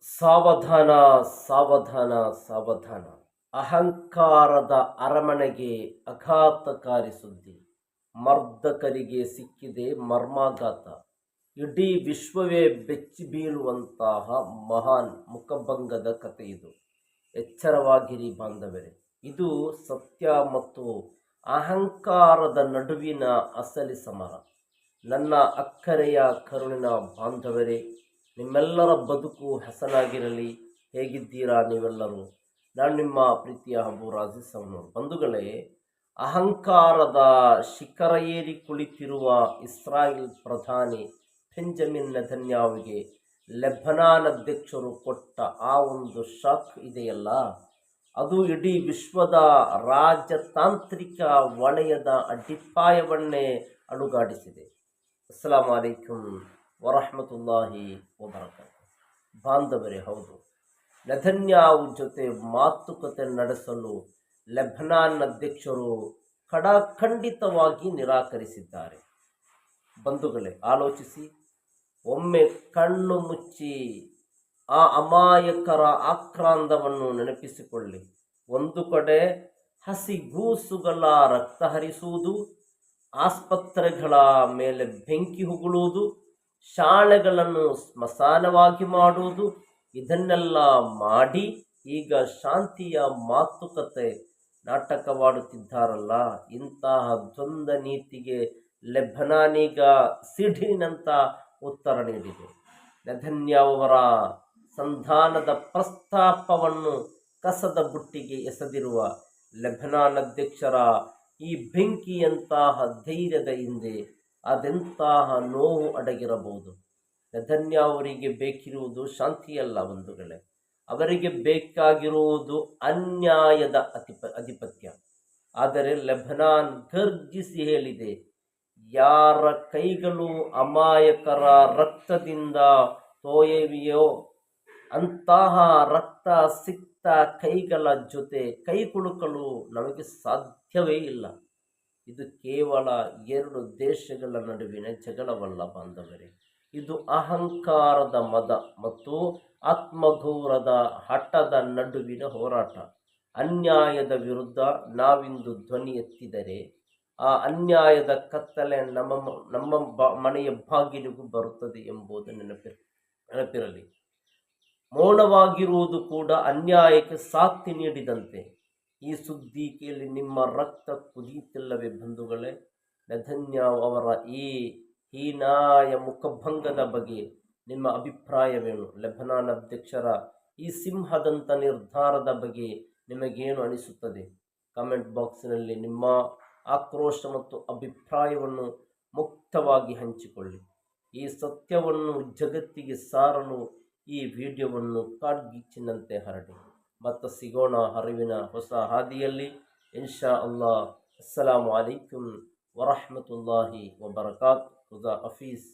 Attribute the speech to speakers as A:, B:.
A: ಸಾವಧಾನ, ಸಾವಧಾನ, ಸಾವಧಾನ. ಅಹಂಕಾರದ ಅರಮನೆಗೆ ಆಘಾತಕಾರಿ ಸುದ್ದಿ. ಮರ್ದಕರಿಗೆ ಸಿಕ್ಕಿದೆ ಮರ್ಮಾಘಾತ. ಇಡೀ ವಿಶ್ವವೇ ಬೆಚ್ಚಿ ಬೀಳುವಂತಹ ಮಹಾನ್ ಮುಖಭಂಗದ ಕಥೆ ಇದು. ಎಚ್ಚರವಾಗಿರಿ ಬಾಂಧವರೇ. ಇದು ಸತ್ಯ ಮತ್ತು ಅಹಂಕಾರದ ನಡುವಿನ ಅಸಲಿ ಸಮರ. ನನ್ನ ಅಕ್ಕರೆಯ ಕರುಣಿನ ಬಾಂಧವರೇ, ನಿಮ್ಮೆಲ್ಲರ ಬದುಕು ಹಸನಾಗಿರಲಿ. ಹೇಗಿದ್ದೀರಾ ನೀವೆಲ್ಲರೂ? ನಾನು ನಿಮ್ಮ ಪ್ರೀತಿಯ ಹಬು ರಾಜೀಸ್ ಅವನವರು. ಬಂಧುಗಳೇ, ಅಹಂಕಾರದ ಶಿಖರ ಏರಿ ಕುಳಿತಿರುವ ಇಸ್ರಾಯೇಲ್ ಪ್ರಧಾನಿ ಬೆಂಜಮಿನ್ ನೆತನ್ಯಾಹುವಿಗೆ ಲೆಬನಾನ್ ಅಧ್ಯಕ್ಷರು ಕೊಟ್ಟ ಆ ಒಂದು ಶಾಕ್ ಇದೆಯಲ್ಲ, ಅದು ಇಡೀ ವಿಶ್ವದ ರಾಜತಾಂತ್ರಿಕ ವಲಯದ ಅಡಿಪಾಯವನ್ನೇ ಅಲುಗಾಡಿಸಿದೆ. ಅಸ್ಸಲಾಮು ಅಲೈಕುಂ ವರಹಮತುಲ್ಲಾಹಿ ವಬರಕಾತು. ಬಾಂಧವರೇ, ಹೌದು, ನೆತನ್ಯಾಹು ಜೊತೆ ಮಾತುಕತೆ ನಡೆಸಲು ಲೆಬನಾನ್ ಅಧ್ಯಕ್ಷರು ಖಡಾಖಂಡಿತವಾಗಿ ನಿರಾಕರಿಸಿದ್ದಾರೆ. ಬಂಧುಗಳೇ, ಆಲೋಚಿಸಿ. ಒಮ್ಮೆ ಕಣ್ಣು ಮುಚ್ಚಿ ಆ ಅಮಾಯಕರ ಆಕ್ರಂದವನ್ನು ನೆನಪಿಸಿಕೊಳ್ಳಿ. ಒಂದು ಕಡೆ ಹಸಿಗೂಸುಗಳ ರಕ್ತ ಹರಿಸುವುದು, ಆಸ್ಪತ್ರೆಗಳ ಮೇಲೆ ಬೆಂಕಿ ಉಗುಳುವುದು, ಶಾಲೆಗಳನ್ನು ಸ್ಮಶಾನವಾಗಿ ಮಾಡುವುದು, ಇದನ್ನೆಲ್ಲ ಮಾಡಿ ಈಗ ಶಾಂತಿಯ ಮಾತುಕತೆ ನಾಟಕವಾಡುತ್ತಿದ್ದಾರಲ್ಲ. ಇಂತಹ ದ್ವಂದ್ವ ನೀತಿಗೆ ಲೆಬನಾನೀಗ ಸಿಡಿನಂತ ಉತ್ತರ ನೀಡಿದೆ. ನೆತನ್ಯಾಹು ಅವರ ಸಂಧಾನದ ಪ್ರಸ್ತಾಪವನ್ನು ಕಸದ ಬುಟ್ಟಿಗೆ ಎಸೆದಿರುವ ಲೆಬನಾನ್ ಅಧ್ಯಕ್ಷರ ಈ ಬೆಂಕಿಯಂತಹ ಧೈರ್ಯದ ಹಿಂದೆ ಅದೆಂತಹ ನೋವು ಅಡಗಿರಬಹುದು. ನೆತನ್ಯಾಹು ಅವರಿಗೆ ಬೇಕಿರುವುದು ಶಾಂತಿಯಲ್ಲ ಬಂಧುಗಳೇ, ಅವರಿಗೆ ಬೇಕಾಗಿರುವುದು ಅನ್ಯಾಯದ ಅಧಿಪತ್ಯ. ಆದರೆ ಲೆಬನಾನ್ ಗರ್ಜಿಸಿ ಹೇಳಿದೆ, ಯಾರ ಕೈಗಳು ಅಮಾಯಕರ ರಕ್ತದಿಂದ ತೋಯವಿಯೋ ಅಂತಹ ರಕ್ತ ಸಿಕ್ತ ಕೈಗಳ ಜೊತೆ ಕೈ ಕುಲುಕಲು ನಮಗೆ ಸಾಧ್ಯವೇ ಇಲ್ಲ. ಇದು ಕೇವಲ ಎರಡು ದೇಶಗಳ ನಡುವಿನ ಜಗಳವಲ್ಲ ಬಾಂಧವರೇ, ಇದು ಅಹಂಕಾರದ ಮದ ಮತ್ತು ಆತ್ಮಗೌರವದ ಹಠದ ನಡುವಿನ ಹೋರಾಟ. ಅನ್ಯಾಯದ ವಿರುದ್ಧ ನಾವಿಂದು ಧ್ವನಿ ಎತ್ತಿದರೆ ಆ ಅನ್ಯಾಯದ ಕತ್ತಲೆ ನಮ್ಮ ಮನೆಯ ಬಾಗಿಲಿಗೂ ಬರುತ್ತದೆ ಎಂಬುದು ನೆನಪಿರಲಿ. ಮೌನವಾಗಿರುವುದು ಕೂಡ ಅನ್ಯಾಯಕ್ಕೆ ಸಾಥಿ ನೀಡಿದಂತೆ. ಈ ಸುದ್ದಿ ಕೇಳಿ ನಿಮ್ಮ ರಕ್ತ ಕುದಿಯುತ್ತಿಲ್ಲವೇ ಬಂಧುಗಳೇ? ನೆತನ್ಯಾಹು ಅವರ ಈ ಹೀನಾಯ ಮುಖಭಂಗದ ಬಗ್ಗೆ ನಿಮ್ಮ ಅಭಿಪ್ರಾಯವೇನು? ಲೆಬನಾನ್ ಅಧ್ಯಕ್ಷರ ಈ ಸಿಂಹದಂಥ ನಿರ್ಧಾರದ ಬಗ್ಗೆ ನಿಮಗೇನು ಅನಿಸುತ್ತದೆ? ಕಾಮೆಂಟ್ ಬಾಕ್ಸ್ನಲ್ಲಿ ನಿಮ್ಮ ಆಕ್ರೋಶ ಮತ್ತು ಅಭಿಪ್ರಾಯವನ್ನು ಮುಕ್ತವಾಗಿ ಹಂಚಿಕೊಳ್ಳಿ. ಈ ಸತ್ಯವನ್ನು ಜಗತ್ತಿಗೆ ಸಾರಲು ಈ ವಿಡಿಯೋವನ್ನು ಕಾಡ್ಗಿಚ್ಚಿನಂತೆ ಹರಡಿ. ಮತ್ತೆ ಸಿಗೋಣ ಅರಿವಿನ ಹೊಸ ಹಾದಿಯಲ್ಲಿ, ಇನ್ಶಾ ಅಲ್ಲಾ. ಅಸ್ಸಲಾಮು ಅಲೈಕುಂ ವರಹಮತುಲ್ಲಾಹಿ ವಬರಕಾತು. ಖುದಾ ಹಫೀಸ್.